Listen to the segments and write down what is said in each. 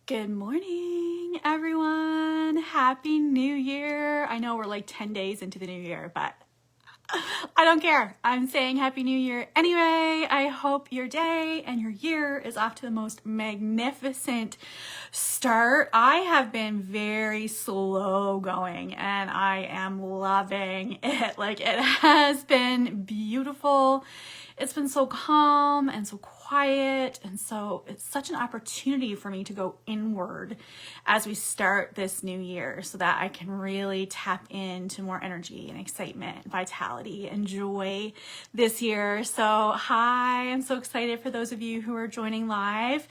Good morning, everyone. Happy New Year. I know we're like 10 days into the new year, but I don't care. I'm saying Happy New Year anyway. I hope your day and your year is off to the most magnificent start. I have been very slow going and I am loving it. Like, it has been beautiful. It's been so calm and so quiet, and so it's such an opportunity for me to go inward as we start this new year so that I can really tap into more energy and excitement, vitality, and joy this year. So hi, I'm so excited for those of you who are joining live.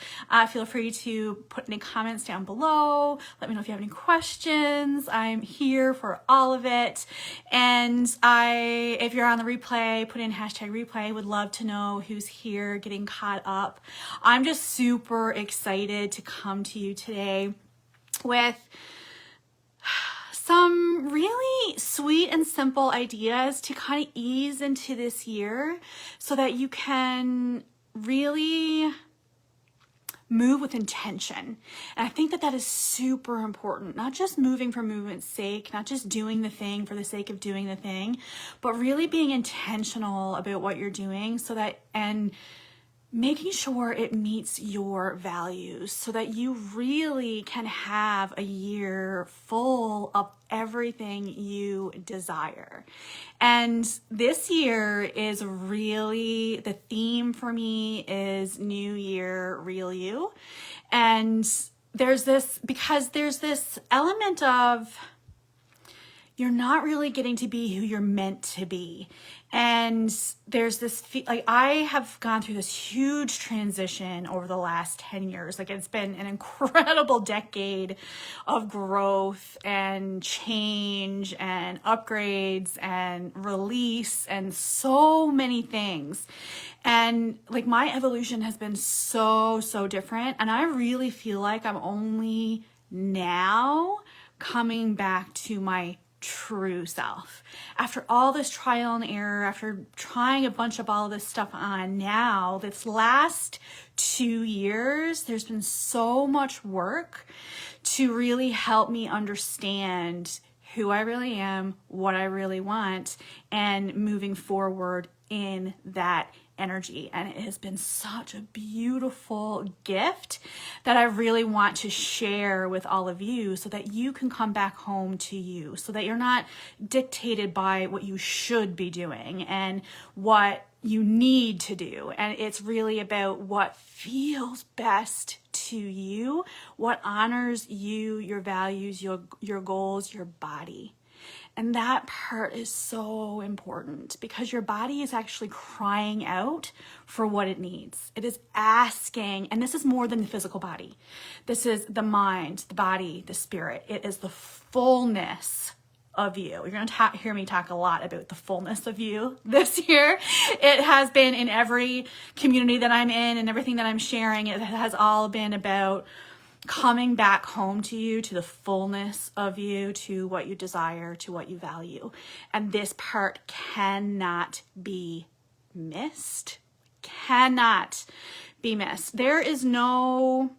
Feel free to put any comments down below. Let me know if you have any questions. I'm here for all of it. And if you're on the replay, put in hashtag replay. Would love to know who's here getting caught up. I'm just super excited to come to you today with some really sweet and simple ideas to kind of ease into this year so that you can really move with intention. And I think that that is super important, not just moving for movement's sake, not just doing the thing for the sake of doing the thing, but really being intentional about what you're doing so that, and making sure it meets your values so that you really can have a year full of everything you desire. And this year is really, the theme for me is New Year, Real You. And there's this element of you're not really getting to be who you're meant to be. And there's this, like, I have gone through this huge transition over the last 10 years. Like, it's been an incredible decade of growth and change and upgrades and release and so many things. And like, my evolution has been so different. And I really feel like I'm only now coming back to my true self. After all this trial and error, after trying a bunch of all of this stuff on now, this last 2 years, there's been so much work to really help me understand who I really am, what I really want, and moving forward in that energy. And it has been such a beautiful gift that I really want to share with all of you so that you can come back home to you, so that you're not dictated by what you should be doing and what you need to do. And it's really about what feels best to you, what honors you, your values, your goals, your body. And that part is so important because your body is actually crying out for what it needs. It is asking, and this is more than the physical body. This is the mind, the body, the spirit. It is the fullness of you. You're going to hear me talk a lot about the fullness of you this year. It has been in every community that I'm in and everything that I'm sharing. It has all been about coming back home to you, to the fullness of you, to what you desire, to what you value. And this part cannot be missed. Cannot be missed. There is no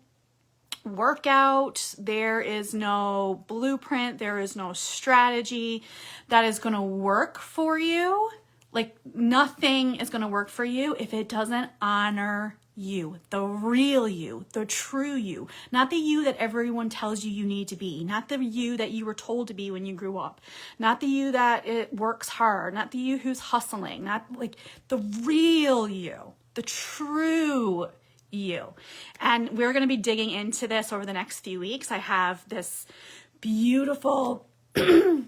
workout, there is no blueprint, there is no strategy that is going to work for you. Like, nothing is going to work for you if it doesn't honor you, the real you, the true you, not the you that everyone tells you you need to be, not the you that you were told to be when you grew up, not the you that it works hard, not the you who's hustling, not like the real you, the true you. And we're going to be digging into this over the next few weeks. I have this beautiful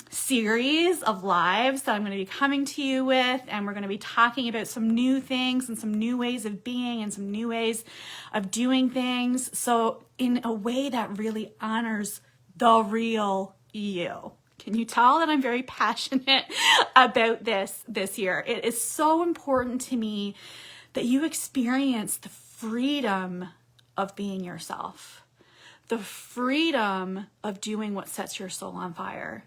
series of lives that I'm going to be coming to you with, and we're going to be talking about some new things and some new ways of being and some new ways of doing things, so in a way that really honors the real you. Can you tell that I'm very passionate about this year? It is so important to me that you experience the freedom of being yourself. The freedom of doing what sets your soul on fire,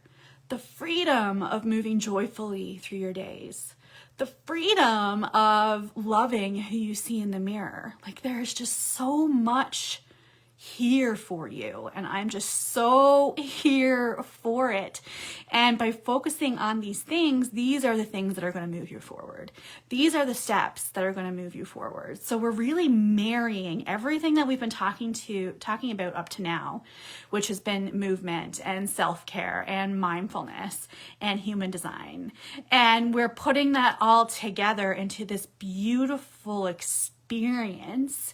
the freedom of moving joyfully through your days, the freedom of loving who you see in the mirror. Like, there is just so much here for you. And I'm just so here for it. And by focusing on these things, these are the things that are going to move you forward. These are the steps that are going to move you forward. So we're really marrying everything that we've been talking about up to now, which has been movement and self-care and mindfulness and human design. And we're putting that all together into this beautiful experience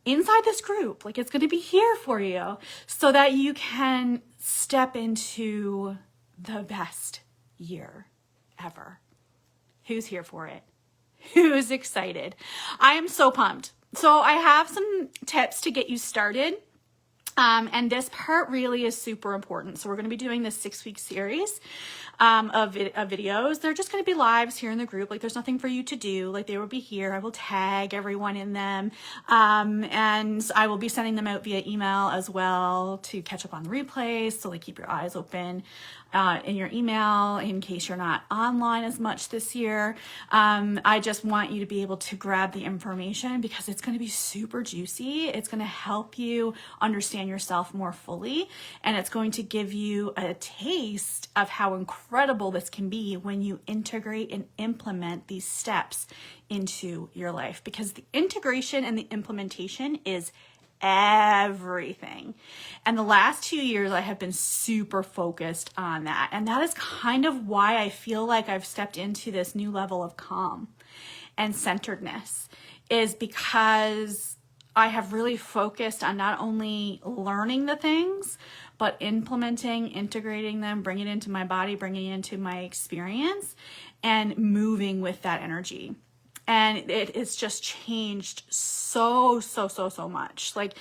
inside this group. Like, it's going to be here for you so that you can step into the best year ever. Who's here for it? Who's excited? I am so pumped. So I have some tips to get you started. And this part really is super important. So we're going to be doing this 6-week series of videos. They're just going to be lives here in the group. Like, there's nothing for you to do. Like, they will be here. I will tag everyone in them. And I will be sending them out via email as well to catch up on the replays. So, like, keep your eyes open in your email in case you're not online as much this year. I just want you to be able to grab the information because it's going to be super juicy. It's going to help you understand yourself more fully, and it's going to give you a taste of how incredible this can be when you integrate and implement these steps into your life, because the integration and the implementation is everything. And the last 2 years I have been super focused on that. And that is kind of why I feel like I've stepped into this new level of calm and centeredness, is because I have really focused on not only learning the things, but implementing, integrating them, bringing it into my body, bringing it into my experience, and moving with that energy. And it has just changed so much. Like,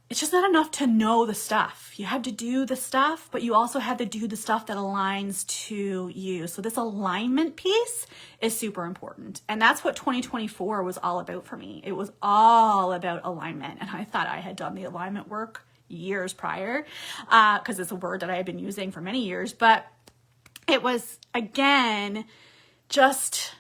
it's just not enough to know the stuff. You have to do the stuff, but you also have to do the stuff that aligns to you. So this alignment piece is super important. And that's what 2024 was all about for me. It was all about alignment. And I thought I had done the alignment work years prior, because it's a word that I had been using for many years. But it was, again, just...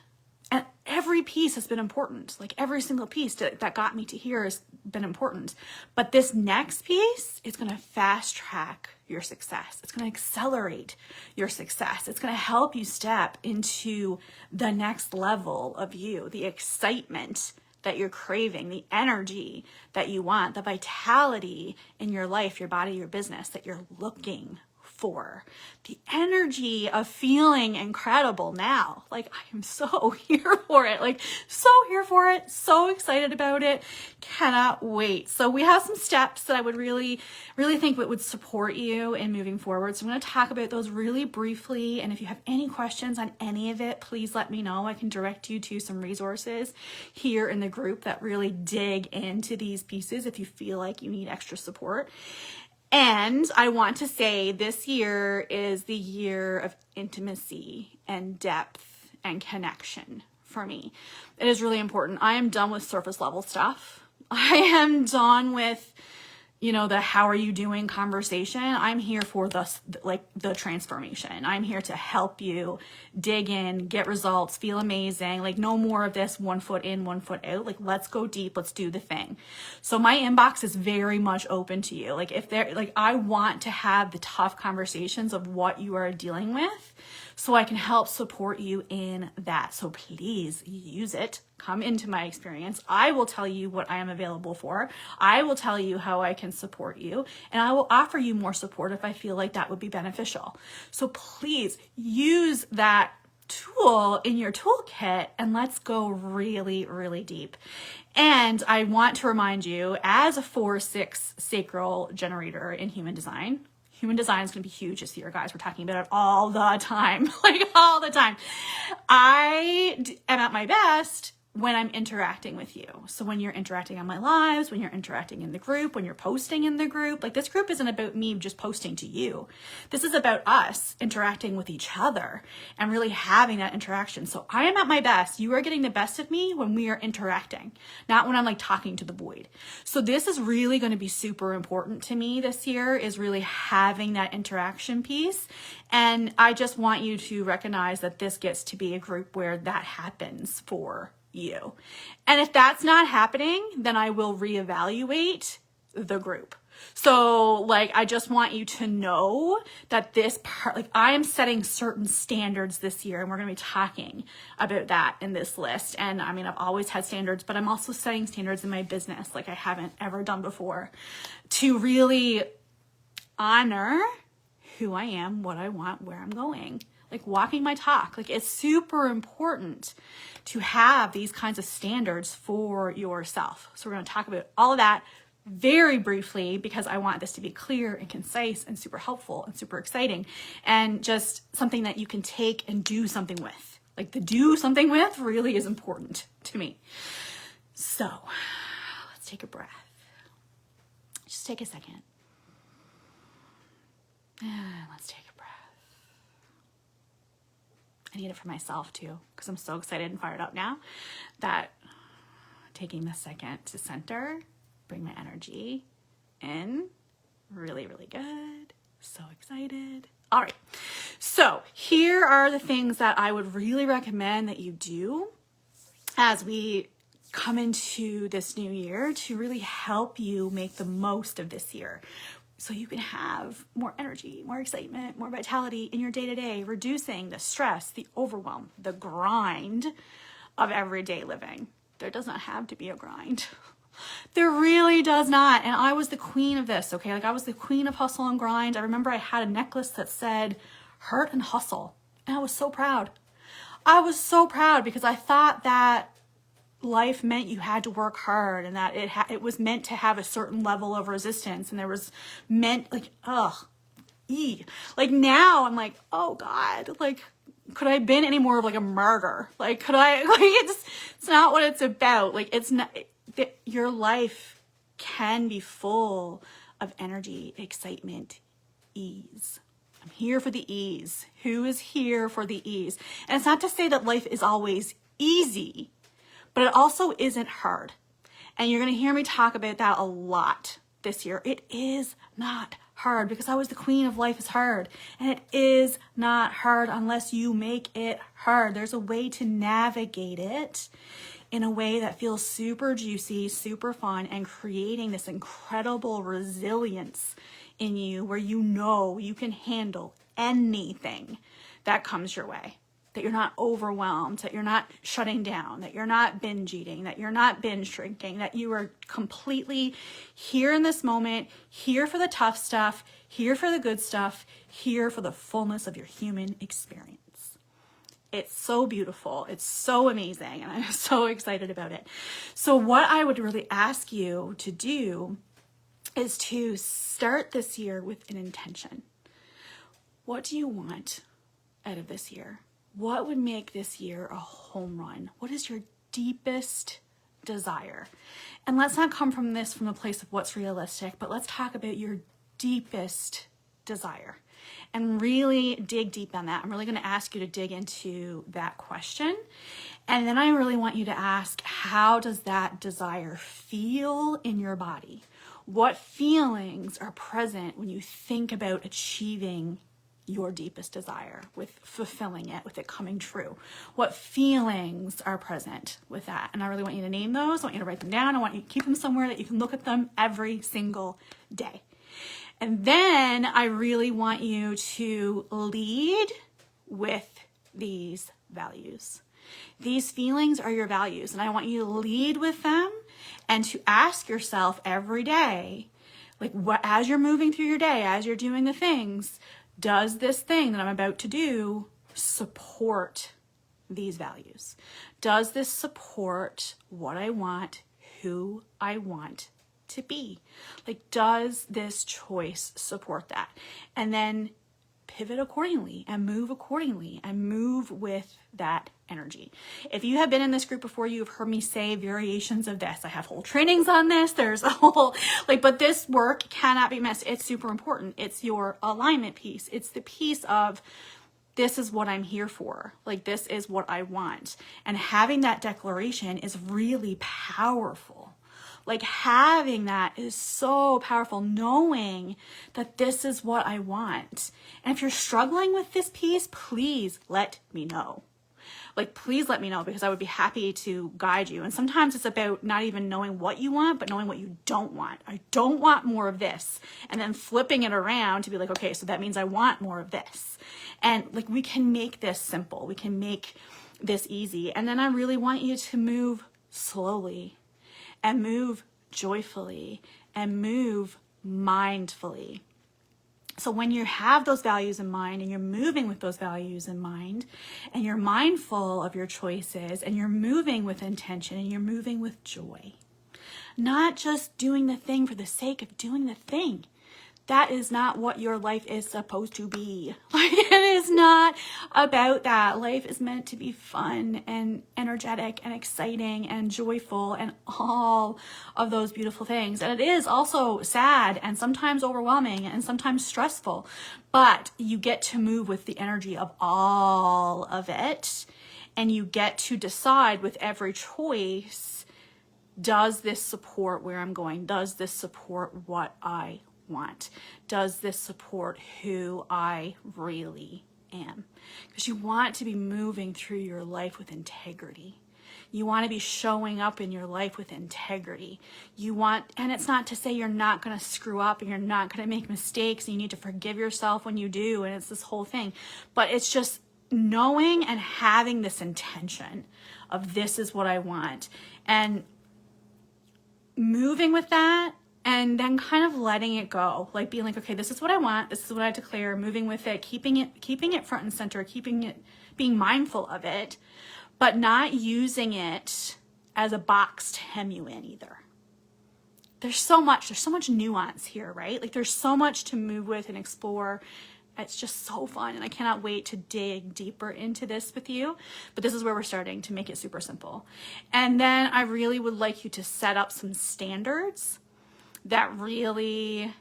and every piece has been important. Like, every single piece that got me to here has been important. But this next piece is going to fast track your success. It's going to accelerate your success. It's going to help you step into the next level of you, the excitement that you're craving, the energy that you want, the vitality in your life, your body, your business that you're looking for, the energy of feeling incredible now. Like, I am so here for it. Like, so here for it. So excited about it. Cannot wait. So we have some steps that I would really think would support you in moving forward. So I'm going to talk about those really briefly. And if you have any questions on any of it, please let me know. I can direct you to some resources here in the group that really dig into these pieces if you feel like you need extra support. And I want to say this year is the year of intimacy and depth and connection for me. It is really important. I am done with surface level stuff. I am done with, the how are you doing conversation. I'm here for the transformation. I'm here to help you dig in, get results, feel amazing. Like, no more of this 1 foot in, 1 foot out. Like, let's go deep. Let's do the thing. So my inbox is very much open to you. Like, I want to have the tough conversations of what you are dealing with, so I can help support you in that. So please use it. Come into my experience. I will tell you what I am available for. I will tell you how I can support you, and I will offer you more support if I feel like that would be beneficial. So please use that tool in your toolkit, and let's go really deep. And I want to remind you, as a 4/6 sacral generator in human design is going to be huge this year, guys. We're talking about it all the time, like all the time. I am at my best when I'm interacting with you. So when you're interacting on my lives, when you're interacting in the group, when you're posting in the group, like, this group isn't about me just posting to you. This is about us interacting with each other and really having that interaction. So I am at my best. You are getting the best of me when we are interacting, not when I'm like talking to the void. So this is really going to be super important to me this year, is really having that interaction piece. And I just want you to recognize that this gets to be a group where that happens for you. And if that's not happening, then I will reevaluate the group. So like, I just want you to know that this part, like I am setting certain standards this year, and we're going to be talking about that in this list. And I mean, I've always had standards, but I'm also setting standards in my business like I haven't ever done before, to really honor who I am, what I want, where I'm going, like walking my talk. Like, it's super important to have these kinds of standards for yourself. So we're going to talk about all of that very briefly, because I want this to be clear and concise and super helpful and super exciting, and just something that you can take and do something with. Like, the do something with really is important to me. So let's take a breath. Just take a second. And let's take a breath. I need it for myself too, because I'm so excited and fired up now that taking the second to center, bring my energy in. Really, really good. So excited. All right. So here are the things that I would really recommend that you do as we come into this new year to really help you make the most of this year, so you can have more energy, more excitement, more vitality in your day-to-day, reducing the stress, the overwhelm, the grind of everyday living. There does not have to be a grind. There really does not. And I was the queen of this, okay? Like, I was the queen of hustle and grind. I remember I had a necklace that said hurt and hustle. And I was so proud. I was so proud, because I thought that life meant you had to work hard, and that it was meant to have a certain level of resistance, and there was meant like, like now I'm like, oh God, like, could I have been any more of like a martyr? Like, could I, like, it's not what it's about. Like, it's not, your life can be full of energy, excitement, ease. I'm here for the ease. Who is here for the ease? And it's not to say that life is always easy, but it also isn't hard. And you're going to hear me talk about that a lot this year. It is not hard, because I was the queen of life is hard. And it is not hard unless you make it hard. There's a way to navigate it in a way that feels super juicy, super fun, and creating this incredible resilience in you, where you know you can handle anything that comes your way. That you're not overwhelmed, that you're not shutting down, that you're not binge eating, that you're not binge drinking, that you are completely here in this moment, here for the tough stuff, here for the good stuff, here for the fullness of your human experience. It's so beautiful. It's so amazing. And I'm so excited about it. So what I would really ask you to do is to start this year with an intention. What do you want out of this year? What would make this year a home run? What is your deepest desire? And let's not come from this from a place of what's realistic, but let's talk about your deepest desire and really dig deep on that. I'm really going to ask you to dig into that question. And then I really want you to ask, how does that desire feel in your body? What feelings are present when you think about achieving your deepest desire, with fulfilling it, with it coming true? What feelings are present with that? And I really want you to name those. I want you to write them down. I want you to keep them somewhere that you can look at them every single day. And then I really want you to lead with these values. These feelings are your values, and I want you to lead with them, and to ask yourself every day, like, what, as you're moving through your day, as you're doing the things, does this thing that I'm about to do support these values? Does this support what I want, who I want to be? Like, does this choice support that? And then pivot accordingly and move with that energy. If you have been in this group before, you've heard me say variations of this. I have whole trainings on this. There's a whole, but this work cannot be missed. It's super important. It's your alignment piece. It's the piece of, this is what I'm here for. Like, this is what I want. And having that declaration is really powerful. Like, having that is so powerful, knowing that this is what I want. And if you're struggling with this piece, please let me know. like, please let me know, because I would be happy to guide you. And sometimes it's about not even knowing what you want, but knowing what you don't want. I don't want more of this. And then flipping it around to be like, okay, so that means I want more of this. And like, we can make this simple. We can make this easy. And then I really want you to move slowly and move joyfully and move mindfully. So when you have those values in mind and you're moving with those values in mind and you're mindful of your choices and you're moving with intention and you're moving with joy, not just doing the thing for the sake of doing the thing. That is not what your life is supposed to be. Like, it is not about that. Life is meant to be fun and energetic and exciting and joyful and all of those beautiful things. And it is also sad and sometimes overwhelming and sometimes stressful, but you get to move with the energy of all of it. And you get to decide with every choice, does this support where I'm going? Does this support what I want? Does this support who I really am? Because you want to be moving through your life with integrity. You want to be showing up in your life with integrity. You want, and it's not to say you're not going to screw up and you're not going to make mistakes and you need to forgive yourself when you do, and it's this whole thing, but it's just knowing and having this intention of this is what I want, and moving with that. And then kind of letting it go, like being like, okay, this is what I want. This is what I declare, moving with it, keeping it front and center, being mindful of it, but not using it as a box to hem you in either. There's so much nuance here, right? Like, there's so much to move with and explore. It's just so fun. And I cannot wait to dig deeper into this with you. But this is where we're starting to make it super simple. And then I really would like you to set up some standards that really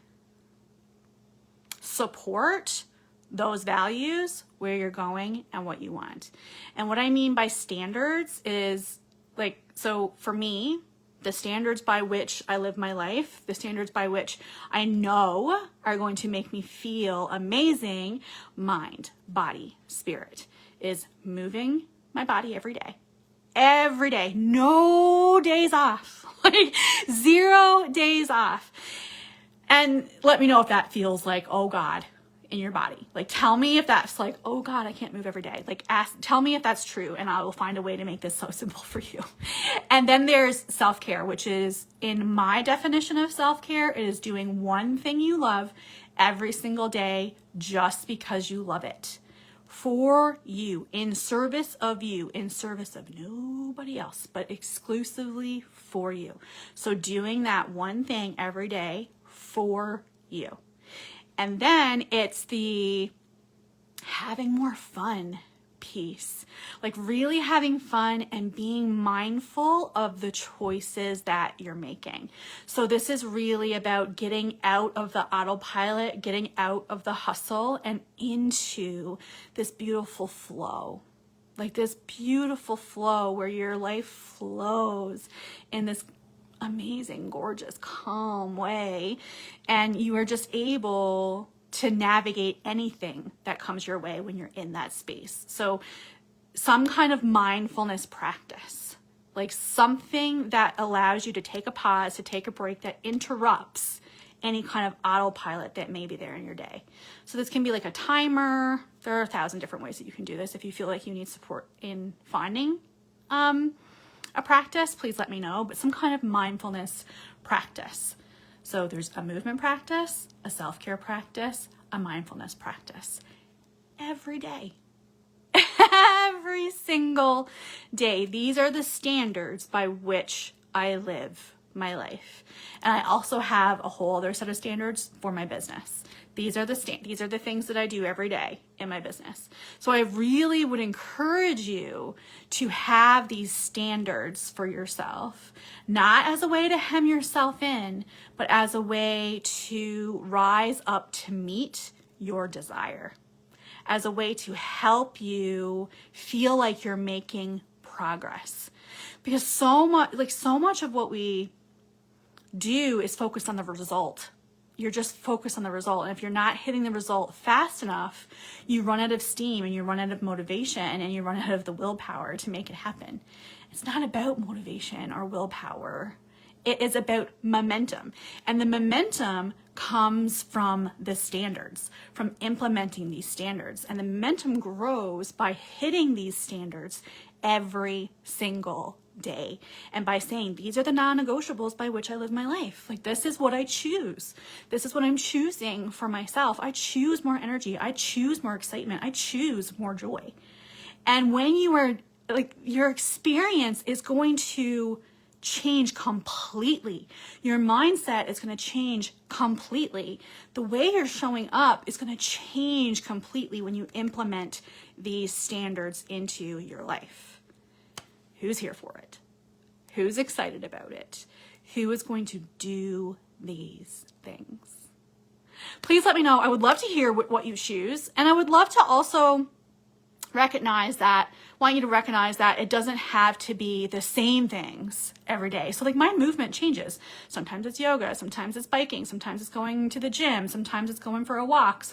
support those values, where you're going and what you want. And what I mean by standards is, like, so for me, the standards by which I live my life, the standards by which I know are going to make me feel amazing, mind, body, spirit, is moving my body every day. Every day, no days off, like 0 days off. And let me know if that feels like, oh God, in your body. Like, tell me if that's like, oh God, I can't move every day. Like, tell me if that's true, and I will find a way to make this so simple for you. And then there's self-care, which is, in my definition of self-care, it is doing one thing you love every single day just because you love it. For you, in service of nobody else, but exclusively for you. So doing that one thing every day for you. And then it's the having more fun piece, like really having fun and being mindful of the choices that you're making. So this is really about getting out of the autopilot, getting out of the hustle and into this beautiful flow. Like this beautiful flow where your life flows in this amazing, gorgeous, calm way, and you are just able to navigate anything that comes your way when you're in that space. So some kind of mindfulness practice, like something that allows you to take a pause, to take a break, that interrupts any kind of autopilot that may be there in your day. So this can be like a timer. There are 1,000 different ways that you can do this. If you feel like you need support in finding a practice, please let me know, but some kind of mindfulness practice. So there's a movement practice, a self-care practice, a mindfulness practice every day. Every single day. These are the standards by which I live my life. And I also have a whole other set of standards for my business. These are the things that I do every day in my business. So I really would encourage you to have these standards for yourself, not as a way to hem yourself in, but as a way to rise up to meet your desire, as a way to help you feel like you're making progress. Because so much of what we do is focused on the result. you're just focused on the result. And if you're not hitting the result fast enough, you run out of steam and you run out of motivation and you run out of the willpower to make it happen. It's not about motivation or willpower. It is about momentum. And the momentum comes from the standards, from implementing these standards. And the momentum grows by hitting these standards every single day. And by saying, these are the non-negotiables by which I live my life. Like, this is what I choose. This is what I'm choosing for myself. I choose more energy. I choose more excitement. I choose more joy. And when you are like, your experience is going to change completely. Your mindset is going to change completely. The way you're showing up is going to change completely when you implement these standards into your life. Who's here for it? Who's excited about it? Who is going to do these things? Please let me know. I would love to hear what you choose. And I would love to also want you to recognize that it doesn't have to be the same things every day. So like, my movement changes. Sometimes it's yoga, sometimes it's biking, sometimes it's going to the gym, sometimes it's going for a walk.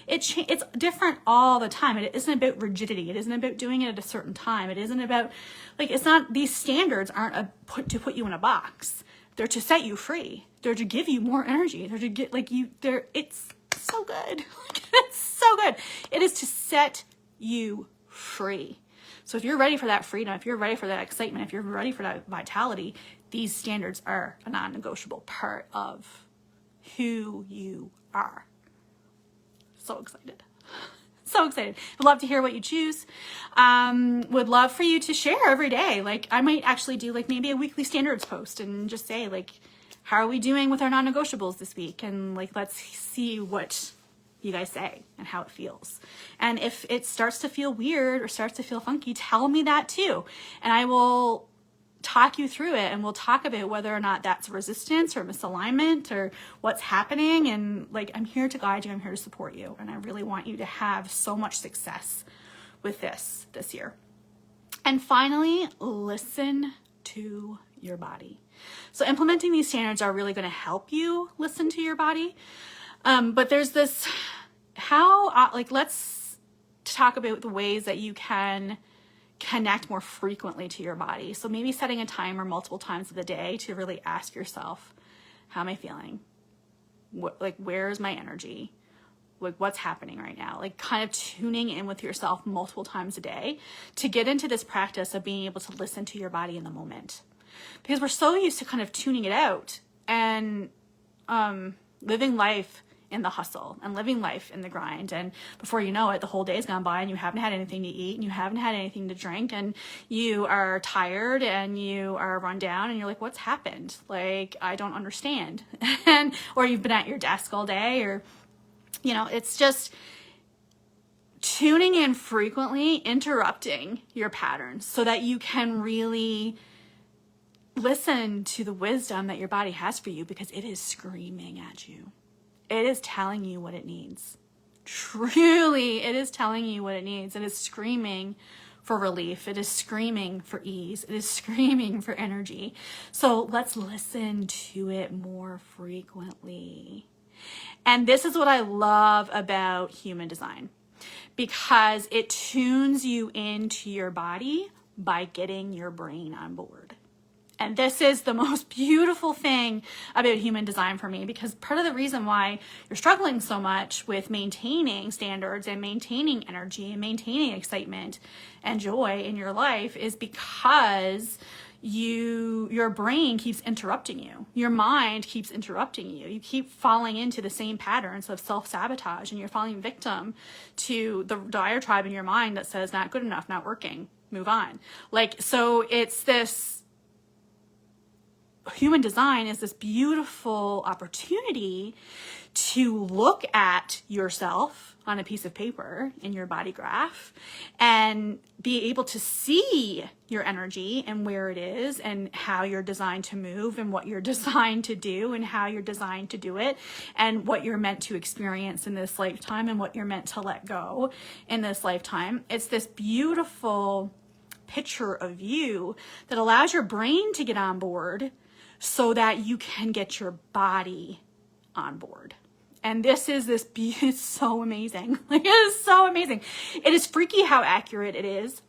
It's different all the time. It isn't about rigidity. It isn't about doing it at a certain time. It isn't about, like, it's not, these standards aren't to put you in a box. They're to set you free. They're to give you more energy. They're to get, like, it's so good. It's so good. It is to set you free. So if you're ready for that freedom, if you're ready for that excitement, if you're ready for that vitality, these standards are a non-negotiable part of who you are. So excited. So excited. Would love to hear what you choose. Would love for you to share every day. Like, I might actually do like maybe a weekly standards post and just say, like, how are we doing with our non-negotiables this week? And like, let's see what you guys say and how it feels. And if it starts to feel weird or starts to feel funky, tell me that too. And I will talk you through it, and we'll talk about whether or not that's resistance or misalignment or what's happening. And like, I'm here to guide you. I'm here to support you. And I really want you to have so much success with this year. And finally, listen to your body. So implementing these standards are really going to help you listen to your body. But there's this, let's talk about the ways that you can connect more frequently to your body. So maybe setting a timer multiple times of the day to really ask yourself, how am I feeling? Where's my energy? Like, what's happening right now? Like, kind of tuning in with yourself multiple times a day to get into this practice of being able to listen to your body in the moment. Because we're so used to kind of tuning it out and living life in the hustle and living life in the grind. And before you know it, the whole day's gone by and you haven't had anything to eat and you haven't had anything to drink and you are tired and you are run down and you're like, what's happened? Like, I don't understand. Or you've been at your desk all day, or, it's just tuning in frequently, interrupting your patterns so that you can really listen to the wisdom that your body has for you, because it is screaming at you. It is telling you what it needs. Truly, it is telling you what it needs. It is screaming for relief. It is screaming for ease. It is screaming for energy. So let's listen to it more frequently. And this is what I love about human design, because it tunes you into your body by getting your brain on board. And this is the most beautiful thing about human design for me, because part of the reason why you're struggling so much with maintaining standards and maintaining energy and maintaining excitement and joy in your life is because your brain keeps interrupting you. Your mind keeps interrupting you. You keep falling into the same patterns of self-sabotage, and you're falling victim to the diatribe in your mind that says, not good enough, not working, move on. So it's this, human design is this beautiful opportunity to look at yourself on a piece of paper in your body graph and be able to see your energy and where it is and how you're designed to move and what you're designed to do and how you're designed to do it and what you're meant to experience in this lifetime and what you're meant to let go in this lifetime. It's this beautiful picture of you that allows your brain to get on board so that you can get your body on board. And it's so amazing. Like, it is so amazing. It is freaky how accurate it is.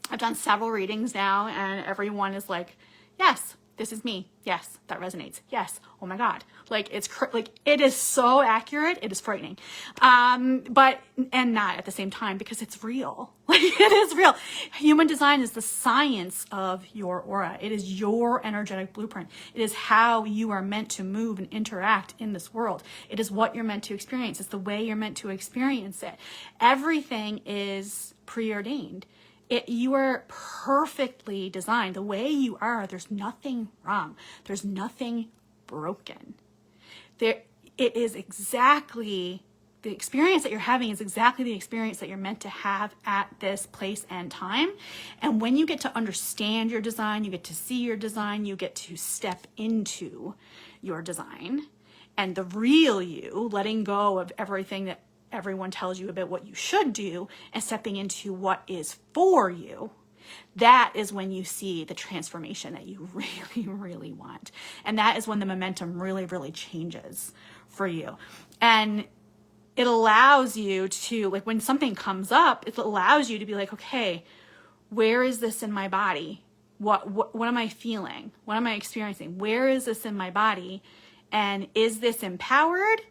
I've done several readings now, and everyone is like, yes, this is me. Yes, that resonates. Yes. Oh my God. Like, it is so accurate. It is frightening. But not at the same time, because it's real. Like, it is real. Human design is the science of your aura. It is your energetic blueprint. It is how you are meant to move and interact in this world. It is what you're meant to experience. It's the way you're meant to experience it. Everything is preordained. You are perfectly designed. The way you are, there's nothing wrong. There's nothing broken. It is exactly, the experience that you're having is exactly the experience that you're meant to have at this place and time. And when you get to understand your design, you get to see your design, you get to step into your design and the real you, letting go of everything that everyone tells you about what you should do and stepping into what is for you. That is when you see the transformation that you really, really want. And that is when the momentum really, really changes for you. And it allows you to, like, when something comes up, it allows you to be like, okay, where is this in my body? What am I feeling? What am I experiencing? Where is this in my body? And is this empowered?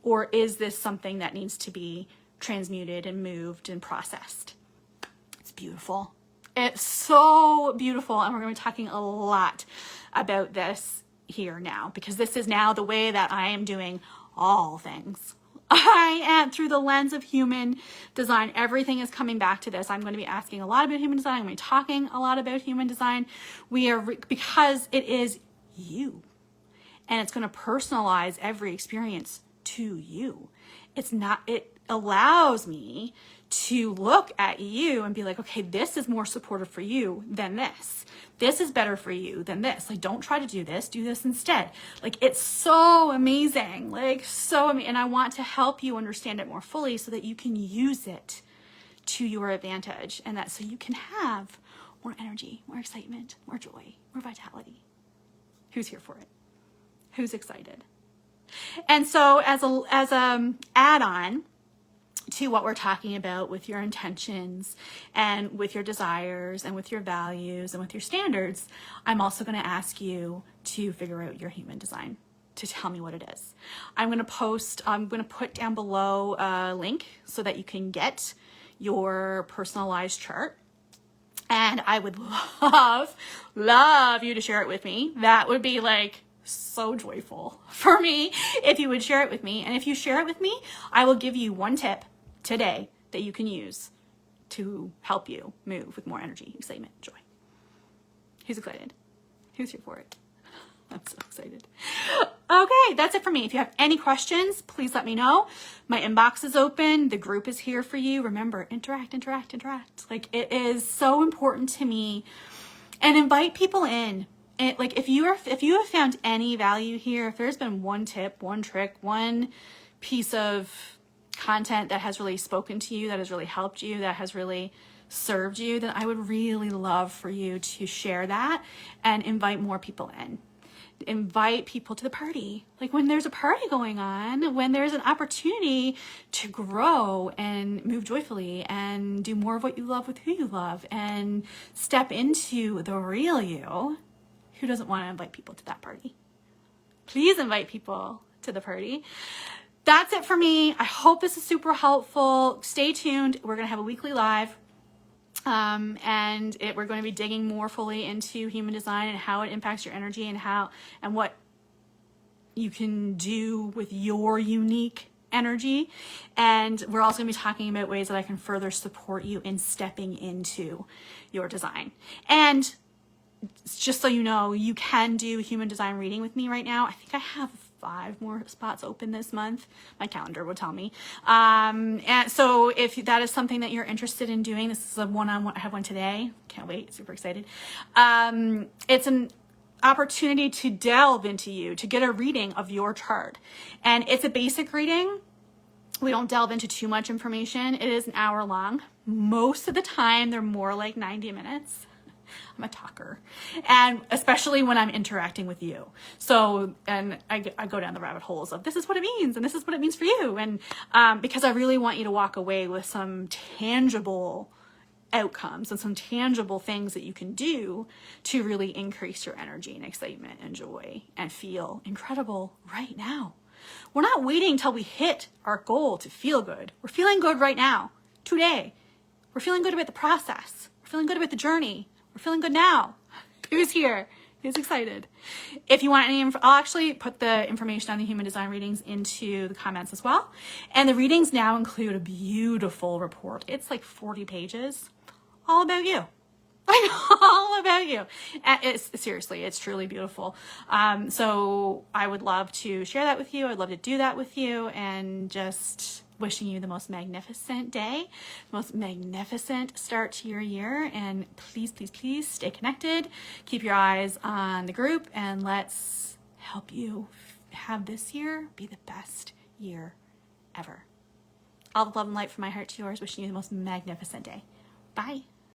Or is this something that needs to be transmuted and moved and processed? It's beautiful. It's so beautiful. And we're going to be talking a lot about this here now, because this is now the way that I am doing all things. I am through the lens of human design. Everything is coming back to this. I'm going to be asking a lot about human design. I'm going to be talking a lot about human design. Because it is you. And it's going to personalize every experience to you. It allows me to look at you and be like, okay, this is more supportive for you than this. This is better for you than this. Like, don't try to do this instead. Like, it's so amazing. Like, so amazing. And I want to help you understand it more fully so that you can use it to your advantage, and that so you can have more energy, more excitement, more joy, more vitality. Who's here for it? Who's excited? And so as a add-on to what we're talking about with your intentions and with your desires and with your values and with your standards, I'm also going to ask you to figure out your human design, to tell me what it is. I'm going to put down below a link so that you can get your personalized chart. And I would love you to share it with me. That would be like so joyful for me if you would share it with me. And if you share it with me, I will give you one tip today that you can use to help you move with more energy, excitement, joy. Who's excited? Who's here for it? I'm so excited. Okay, that's it for me. If you have any questions, please let me know. My inbox is open. The group is here for you. Remember, interact. Like, it is so important to me. And invite people in. And like, if you have found any value here, if there's been one tip, one trick, one piece of content that has really spoken to you, that has really helped you, that has really served you, then I would really love for you to share that and invite more people in. Invite people to the party. Like, when there's a party going on, when there's an opportunity to grow and move joyfully and do more of what you love with who you love and step into the real you, who doesn't want to invite people to that party? Please invite people to the party. That's it for me. I hope this is super helpful. Stay tuned. We're going to have a weekly live. We're going to be digging more fully into human design and how it impacts your energy and what you can do with your unique energy. And we're also going to be talking about ways that I can further support you in stepping into your design. And just so you know, you can do a human design reading with me right now. I think I have 5 more spots open this month. My calendar will tell me. And so if that is something that you're interested in doing, this is a one-on-one. I have one today. Can't wait. Super excited. It's an opportunity to delve into you, to get a reading of your chart. And it's a basic reading. We don't delve into too much information. It is an hour long. Most of the time, they're more like 90 minutes. I'm a talker, and especially when I'm interacting with you. So, and I go down the rabbit holes of this is what it means and this is what it means for you. And because I really want you to walk away with some tangible outcomes and some tangible things that you can do to really increase your energy and excitement and joy and feel incredible right now. We're not waiting till we hit our goal to feel good. We're feeling good right now, today. We're feeling good about the process. We're feeling good about the journey. We're feeling good now. Who's here? Who's excited? If you want any I'll actually put the information on the human design readings into the comments as well. And the readings now include a beautiful report. It's like 40 pages, all about you. All about you. Seriously, it's truly beautiful. So I would love to share that with you. I'd love to do that with you, and just wishing you the most magnificent day, the most magnificent start to your year. And please, please, please stay connected. Keep your eyes on the group, and let's help you have this year be the best year ever. All the love and light from my heart to yours. Wishing you the most magnificent day. Bye.